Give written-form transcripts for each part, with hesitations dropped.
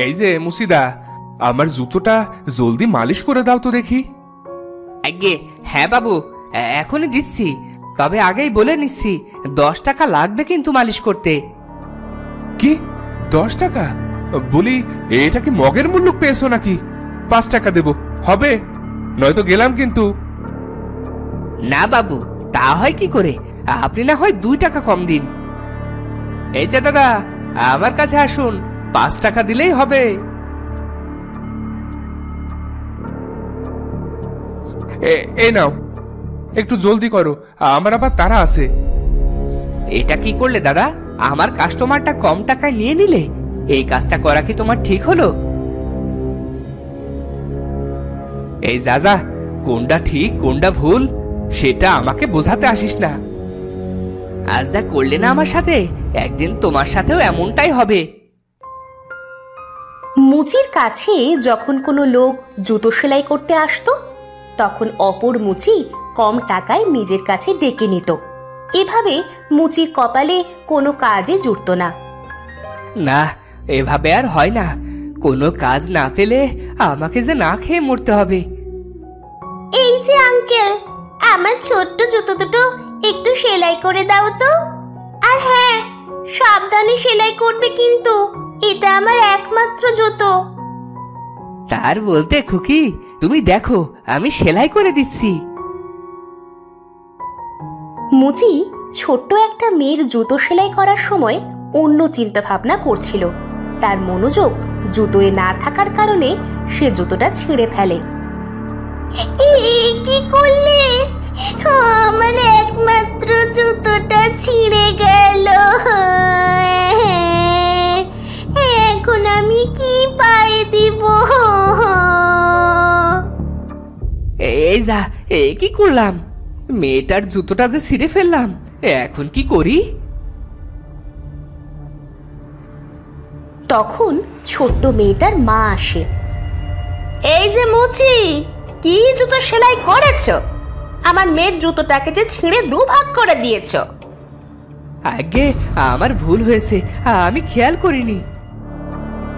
এই যে মুসিদা, আমার জুতোটা জলদি মালিশ করে দাও তো দেখি। আগে হ্যাঁ বাবু, এখনই দিচ্ছি। তবে আগেই বলে নিচ্ছি, 10 টাকা লাগবে কিন্তু মালিশ করতে। কি 10 টাকা? বলি এটা কি মগের মূল্য পেয়েছো নাকি? 5 টাকা দেব, হবে? নয়তো গেলাম কিন্তু। না বাবু, তা হয় কি করে? আপনি না হয় 2 টাকা কম দিন। এই যে দাদা, আমার কাছে আসুন, 5 টাকা দিলেই হবে। এই নাও, একটু জলদি করো, আমার আবার তাড়া আছে। এটা কি করলে দাদা? আমার কাস্টমারটা কম টাকায় নিয়ে নিলে? এই কাজটা করা কি তোমার ঠিক হলো? এই যা, কোনটা ঠিক কোনটা ভুল সেটা আমাকে বোঝাতে আসিস না। আজ যা করলে না আমার সাথে, একদিন তোমার সাথেও এমনটাই হবে। মুচির কাছে যখন কোনো লোক জুতো সেলাই করতে আসতো, তখন অপর মুচি কম টাকায় নিজের কাছে ডেকে নিত। এভাবে মুচির কপালে কোনো কাজে জুটত না। না, এভাবে আর হয় না। কোনো কাজ না পেলে আমাকে যে না খেয়ে মরতে হবে। এই যে আঙ্কেল, আমার ছোট্ট জুতো দুটো একটু সেলাই করে দাও তো। আর হ্যাঁ, সাবধানে সেলাই করবে কিন্তু, এটা আমার একমাত্র জুতো। তার বলতে খুকি, তুমি দেখো আমি সেলাই করে দিচ্ছি। মুচি ছোট্ট একটা মেয়ের জুতো সেলাই করার সময় অন্য চিন্তা ভাবনা করছিল। তার মনোযোগ জুতোয় না থাকার কারণে সে জুতোটা ছিঁড়ে ফেলে। কি করলে? আমার একমাত্র জুতোটা ছিঁড়ে গেল। এখন আমি কি পায়ে দিব? এই যা, কি করলাম? মেয়েটার জুতোটা যে ছিঁড়ে ফেললাম, এখন কি করি? তখন ছোট্ট মেয়েটার মা আসে। এই যে মুচি, কি জুতো সেলাই করেছো? আমার মেয়ের জুতোটাকে যে ছিঁড়ে 2 ভাগ করে দিয়েছো। আগে আমার ভুল হয়েছে, আমি খেয়াল করিনি।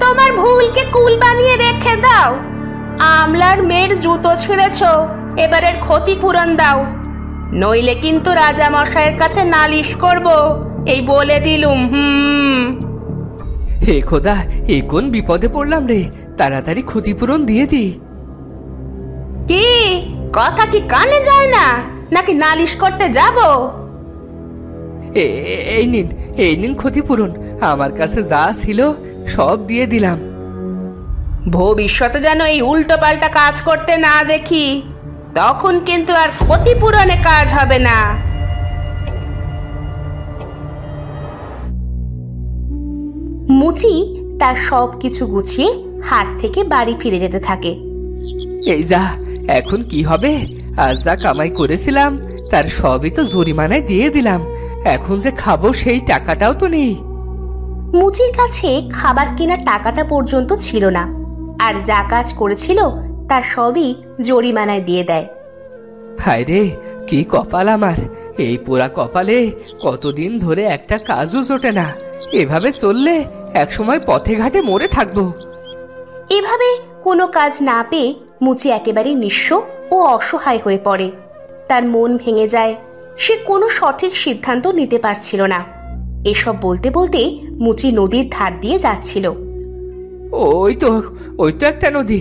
তোমার ভুলকে কুল বানিয়ে রেখে দাও। আমলার মেয়ের জুতো ছিঁড়েছো, এবারের ক্ষতিপূরণ দাও, নইলে কিন্তু রাজা মশাইয়ের কাছে নালিশ করব, এই বলে দিলুম। হে খোদা, এ কোন বিপদে পড়লাম রে! তাড়াতাড়ি ক্ষতিপূরণ দিয়ে দি। কি কথা কি কানে যায় না, নাকি নালিশ করতে যাব? এই নিন ক্ষতিপূরণ। আমার কাছে যা ছিল সব দিয়ে দিলাম। ভবিষ্যতে যেন এই উল্টো পাল্টা কাজ করতে না দেখি, তখন কিন্তু আর ক্ষতিপূরণে কাজ হবে না। মুচি তার সব কিছু গুছিয়ে হাট থেকে বাড়ি ফিরে যেতে থাকে। এই যা, এখন কি হবে? আজ যা কামাই করেছিলাম তার সবই তো জরিমানায় দিয়ে দিলাম। এখন যে খাবো সেই টাকাটাও তো নেই। মুচির কাছে খাবার কেনার টাকাটা পর্যন্ত ছিল না, আর যা কাজ করেছিল তার সবই জরিমানায় দিয়ে দেয়। হায় রে, কি কপাল আমার! এই পোড়া কপালে কতদিন ধরে একটা কাজও জোটে না। এভাবে চললে একসময় পথে ঘাটে মরে থাকবো। এভাবে কোনো কাজ না পেয়ে মুচি একেবারে নিঃস্ব ও অসহায় হয়ে পড়ে। তার মন ভেঙে যায়, সে কোনো সঠিক সিদ্ধান্ত নিতে পারছিল না। এসব বলতে বলতে মুচি নদীর ধার দিয়ে যাচ্ছিল। ওই তো একটা নদী।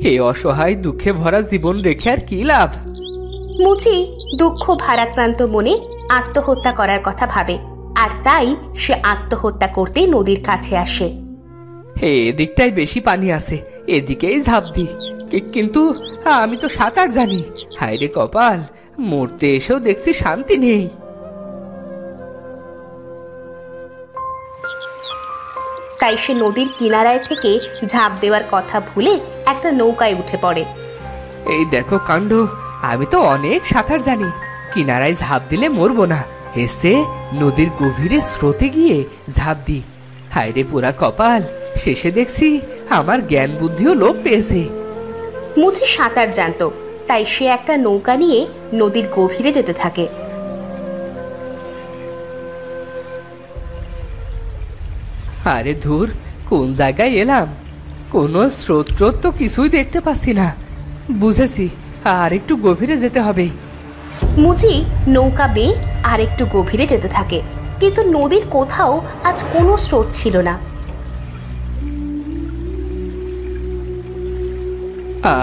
এই অসহায় দুঃখে ভরা জীবন রেখে আর কি লাভ? মুচি দুঃখ ভারাক্রান্ত মনে আত্মহত্যা করার কথা ভাবে, আর তাই সে আত্মহত্যা করতে নদীর কাছে আসে। এদিকটাই বেশি পানি আছে, এদিকেই ঝাঁপ দি। কিন্তু আমি তো সাঁতার জানি। হায় রে কপাল, মরতে এসেও দেখছি শান্তি নেই। তাই সে নদীর কিনারায় থেকে ঝাঁপ দেওয়ার কথা ভুলে একটা নৌকায় উঠে পড়ে। এই দেখো কাণ্ড, আমি তো অনেক সাঁতার জানি, কিনারায় ঝাঁপ দিলে মরবো না। এসে নদীর গভীরে স্রোতে গিয়ে ঝাঁপ দি। হায় রে পোড়া কপাল, শেষে দেখছি আমার জ্ঞান বুদ্ধিও লোপ পেয়েছে। মুচি সাঁতার জানতো, তাই সে একটা নৌকা নিয়ে নদীর গভীরে যেতে থাকে। আরে ধুর, কোন জায়গায় এলাম! কোনো স্রোত ট্রোত তো কিছুই দেখতে পাচ্ছি না। বুঝেছি, আর একটু গভীরে যেতে হবে। মুচি নৌকা বেয়ে আর একটু গভীরে যেতে থাকে, কিন্তু নদীর কোথাও আজ কোনো স্রোত ছিল না।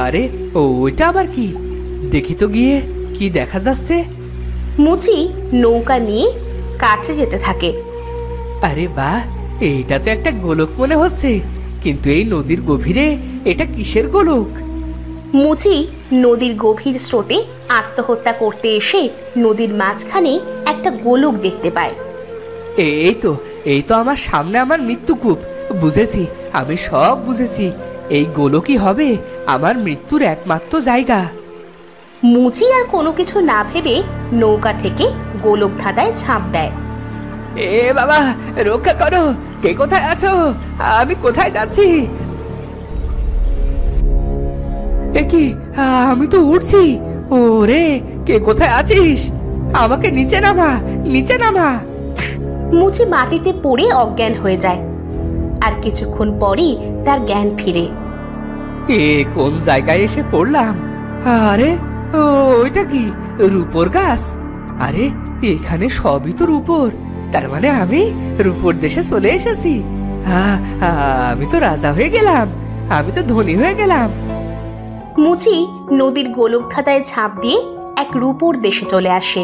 আরে ওইটা আবার কি? দেখি তো গিয়ে কি দেখা যাচ্ছে। মুচি নৌকা নিয়ে কাছে যেতে থাকে। আরে বাহ, এইটা তো একটা গোলক মনে হচ্ছে, কিন্তু এই নদীর গভীরে এটা কিসের গোলক? মুচি নদীর গভীর স্রোতে আত্মহত্যা করতে এসে নদীর মাঝখানে একটা গোলক দেখতে পায়। এই তো আমার সামনে আমার মৃত্যুকূপ। বুঝেছি, আমি সব বুঝেছি। এই গোলকই হবে আমার মৃত্যুর একমাত্র জায়গা। মুচি আর কোনো কিছু না ভেবে নৌকা থেকে গোলক ধাঁধায় ঝাঁপ দেয়। এ বাবা, রক্ষা করো! কে কোথায় আছো? আমি কোথায় যাচ্ছি? এ কি, আমি তো উঠছি। ওরে, কে কোথায় আছিস? আমাকে নিচে নামা, নিচে নামা। মুচি মাটিতে পড়ে অজ্ঞান হয়ে যায়, আর কিছুক্ষণ পরই তার জ্ঞান ফিরে। এ কোন জায়গায় এসে পড়লাম? আরে ওইটা কি, রূপোর গাছ? আরে এখানে সবই তো রূপোর। তার মানে আমি রূপোর দেশে চলে এসেছি। আমি তো রাজা হয়ে গেলাম, আমি তো ধনী হয়ে গেলাম। মুচি নদীর গোলক ধাঁধায় ঝাঁপ দিয়ে এক রূপোর দেশে চলে আসে।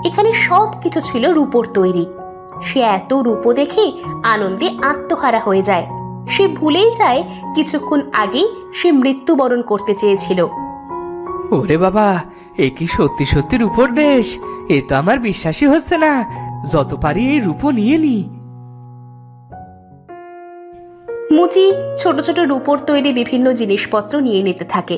এখানে সব কিছু ছিল রূপোর তৈরি। সে এত রূপো দেখে আনন্দে আত্মহারা হয়ে যায়। সে ভুলেই যায় কিছুক্ষণ আগেই সে মৃত্যুবরণ করতে চেয়েছিল। ওরে বাবা, এ কি সত্যি সত্যি রূপোর দেশ? এ তো আমার বিশ্বাসই হচ্ছে না। যত পারি এই রূপো নিয়ে নি। মুচি ছোট ছোট রূপোর তৈরি বিভিন্ন জিনিসপত্র নিয়ে নিতে থাকে।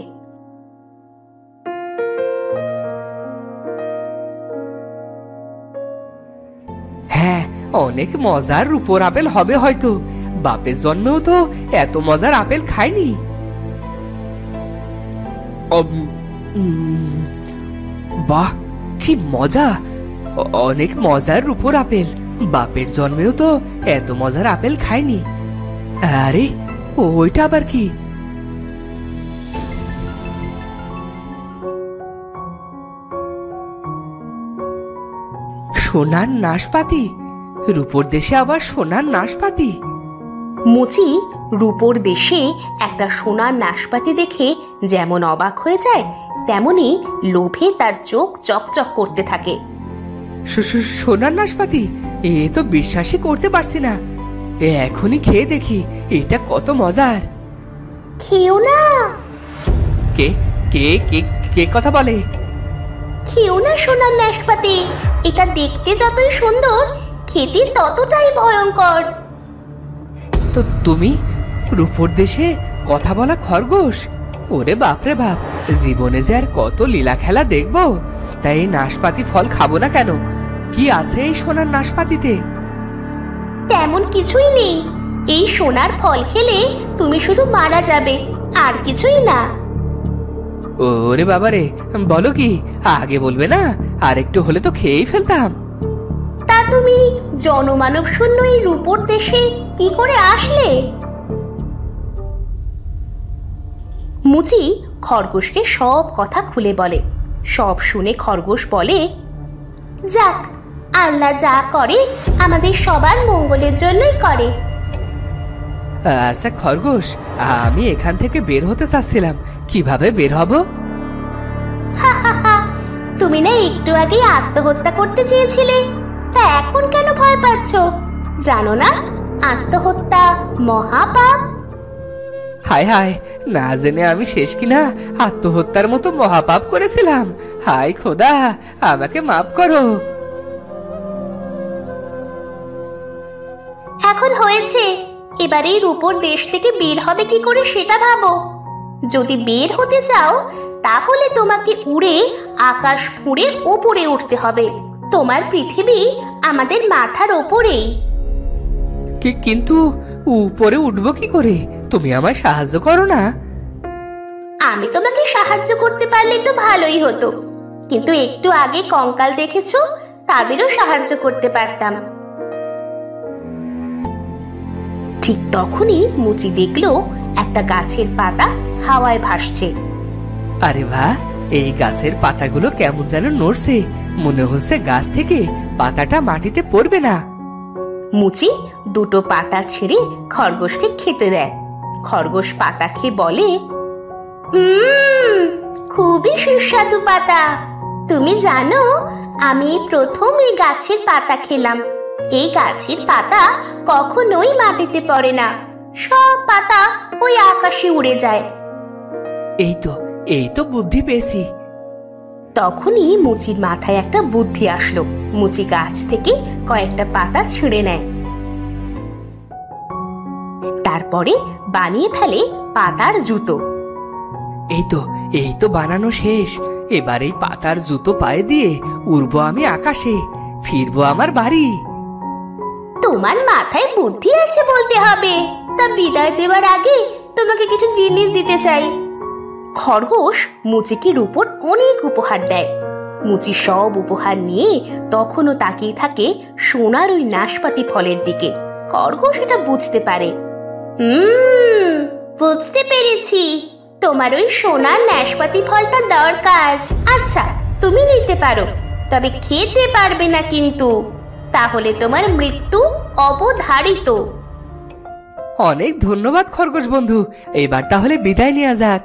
হ্যাঁ, অনেক মজার রূপোর আপেল হবে হয়তো। বাপের জন্মেও তো এত মজার আপেল খাইনি। বাহ, কি মজা! অনেক মজার রূপোর আপেল। বাপের জন্মেও তো এত মজার আপেল খাইনি। আরে ওইটা আবার কি? সোনার নাশপাতি? রূপোর দেশে আবার সোনার নাশপাতি? মুচি রূপোর দেশে একটা সোনার নাশপাতি দেখে যেমন অবাক হয়ে যায়, তেমনি লোভে তার চোখ চকচক করতে থাকে। সোনার নাশপাতি? এ তো বিশ্বাসই করতে পারছি না। এখনই খেয়ে দেখি এটা কত মজার। খেও না। কে কে কে কে কথা বলে? খেও না সোনার নাশপাতি, এটা দেখতে যতই সুন্দর, খেতে ততটাই ভয়ঙ্কর। তো তুমি রূপোর দেশে কথা বলা খরগোশ? ওরে বাপরে বাপ, জীবনে যে আর কত লীলা খেলা দেখবো। তাই এই নাশপাতি ফল খাবো না কেন? কি আছে এই সোনার নাশপাতিতে? তেমন কিছুই নেই। এই সোনার ফল খেলে তুমি শুধু মারা যাবে, আর কিছুই না। ওরে বাবারে, বলো কি? আগে বলবে না? আর একটু হলে তো খেয়েই ফেলতাম। তা তুমি জনমানব শূন্য এই রূপোর দেশে কি করে আসলে? মুচি খরগোশকে সব কথা খুলে বলে। সব শুনে খরগোশ বলে, যাক, আল্লাহ যা করে আমাদের সবার মঙ্গলের জন্যই করে। আচ্ছা খরগোশ, আমি এখান থেকে বের হতে চাচ্ছিলাম, কিভাবে বের হব? তুমি না একটু আগে আত্মহত্যা করতে চেয়েছিলে, তা এখন কেন ভয় পাচ্ছ? জানো না আত্মহত্যা মহাপাপ? হায় হায়, না জেনে আমি শেষ কিনা আত্মহত্যার মতো মহাপাপ করেছিলাম। হায় খোদা, আমাকে মাফ করো। এখন হয়েছে, এবার এই রূপোর দেশ থেকে বের হবে কি করে সেটা ভাবো। যদি বের হতে চাও তাহলে তোমাকে উড়ে আকাশ ফুঁড়ে ওপরে উঠতে হবে। তোমার পৃথিবী আমাদের মাথার ওপরেই। কিন্তু উপরে উঠবো কি করে? তুমি আমায় সাহায্য করো না? আমি তোমাকে সাহায্য করতে পারলে তো ভালোই হতো, কিন্তু একটু আগে কঙ্কাল দেখেছো, তাদেরও সাহায্য করতে পারতাম। ঠিক তখনই মুচি দেখলো একটা গাছের পাতা হাওয়ায় ভাসছে। আরে বাহ, এই গাছের পাতাগুলো কেমন যেন নড়ছে, মনে হচ্ছে গাছ থেকে পাতাটা মাটিতে পড়বে না। মুচি দুটো পাতা ছেড়ে খরগোশকে খেতে দেয়। খরগোশ পাতা খেয়ে বলে, খুবই সুস্বাদু পাতা। তুমি জানো, আমি প্রথম এই গাছের পাতা খেলাম। এই গাছের পাতা কখনোই মাটিতে পড়ে না, সব পাতা ওই আকাশে উড়ে যায়। এই তো বুদ্ধি পেয়েছি। তখনই মুচির মাথায় একটা বুদ্ধি আসলো। মুচি গাছ থেকে কয়েকটা পাতা ছিঁড়ে নেয়, তারপরে বানিয়ে ফেলে পাতার জুতো। এই তো বানানো শেষ। এবার এই পাতার জুতো পায়ে দিয়ে উড়বো আমি আকাশে, ফিরবো আমার বাড়ি। তোমার মাথায় বুদ্ধি আছে বলতে হবে। তা বিদায় দেওয়ার আগে তোমাকে কিছু জিনিস দিতে চাই। খরগোশ মুচিকে রূপোর অনেক উপহার দেয়। মুচি সব উপহার নিয়ে তখনও তাকিয়ে থাকে সোনার ওই নাশপাতি ফলের দিকে। খরগোশ এটা বুঝতে পারে। বুঝতে পেরেছি, তোমার ওই সোনার নাশপাতি ফলটা দরকার। আচ্ছা, তুমি নিতে পারো, তবে খেতে পারবে না কিন্তু, তাহলে তোমার মৃত্যু অবধারিত। অনেক ধন্যবাদ খরগোশ বন্ধু, এবার তাহলে বিদায় নেওয়া যাক।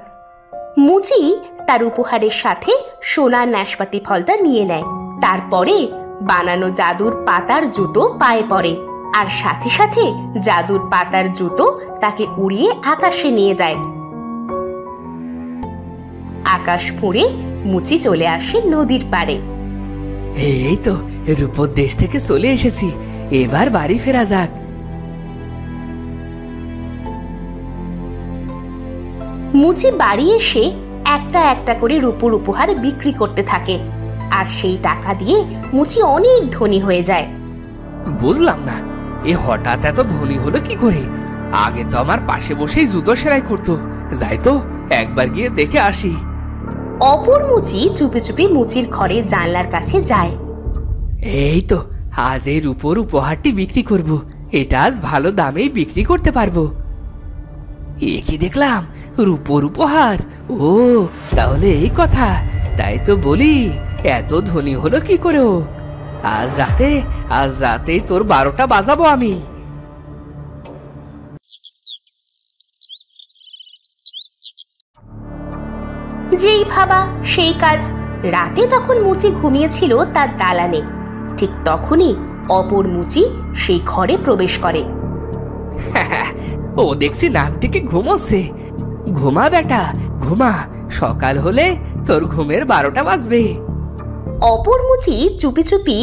মুচি তার উপহারের সাথে সোনার নাশপাতি ফলটা নিয়ে নেয়। তারপরে বানানো জাদুর পাতার জুতো পায়ে পড়ে, আর সাথে সাথে জাদুর পাতার জুতো তাকে উড়িয়ে আকাশে নিয়ে যায়। আকাশ ফুঁড়ে মুচি চলে আসে নদীর পাড়ে। এই তো রূপোর দেশ থেকে চলে এসেছি, এবার বাড়ি ফেরা যাক। মুচি বাড়ি এসে একটা একটা করে রূপোর উপহার বিক্রি করতে থাকে, আর সেই টাকা দিয়ে মুচি অনেক ধনী হয়ে যায়। বুঝলাম না, এ হঠাৎ এত ধনী হলো কি করে? আগে তো আমার পাশে বসেই জুতো সেলাই করতো। যাই তো একবার গিয়ে দেখে আসি। অপর মুচি চুপি চুপি মুচির ঘরের জানলার কাছে যায়। এই তো আজ এই রূপোর উপহারটি বিক্রি করব, এটা আজ ভালো দামেই বিক্রি করতে পারবো। এ কি দেখলাম, রূপোর উপহার! ও তাহলে এই কথা, তাই তো বলি এত ধনী হলো কি করে ও। আজ রাতে তোর 12টা বাজাবো আমি। যেই ভাবা সেই কাজ। রাতে তখন মুচি ঘুমিয়েছিল তার দালানে। ঠিক তখনই অপর মুচি সেই ঘরে প্রবেশ করে। ও দেখছি নাক থেকে ঘুমোচ্ছে। ঘুমা বেটা ঘুমা, সকাল হলে তোর ঘুমের 12টা বাজবে। অপর মুচি চুপি চুপি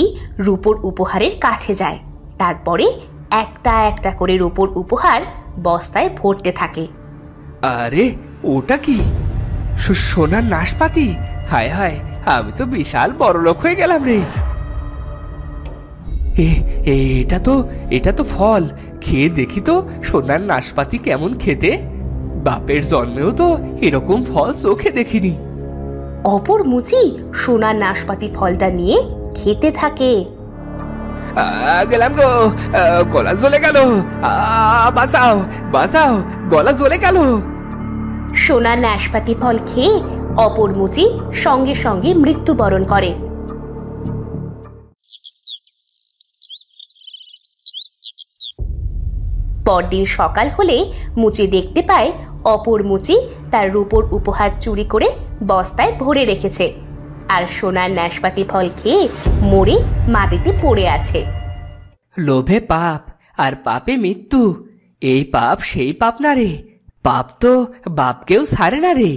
রূপোর উপহারের কাছে যায়। তারপরে একটা একটা করে রূপোর উপহার বস্তায় ভরতে থাকে। আরে ওটা কি? সোনার নাশপাতি! হায় হায়, আমি তো বিশাল বড়লোক হয়ে গেলাম রে। এটা তো ফল, খেয়ে দেখি তো সোনার নাশপাতি কেমন খেতে। বাপের জন্মেও তো এরকম ফল চোখে দেখিনি। অপর মুচি সোনার নাশপাতি ফলটা নিয়ে খেতে থাকে। গেলাম গো, গলা জ্বলে গেল। বাঁচাও বাঁচাও, গলা জ্বলে গেল। সোনার নাশপাতি ফল খেয়ে অপর মুচি সঙ্গে সঙ্গে মৃত্যুবরণ করে। পরদিন সকাল হলে মুচি দেখতে পায় অপর মুচি তার রূপোর উপহার চুরি করে বস্তায় ভরে রেখেছে, আর সোনার নাশপাতি ফল খেয়ে মরে মাটিতে পড়ে আছে। লোভে পাপ আর পাপে মৃত্যু, এই পাপ সেই পাপ না রে। পাপ তো বাপকেও ছাড়ে না রে।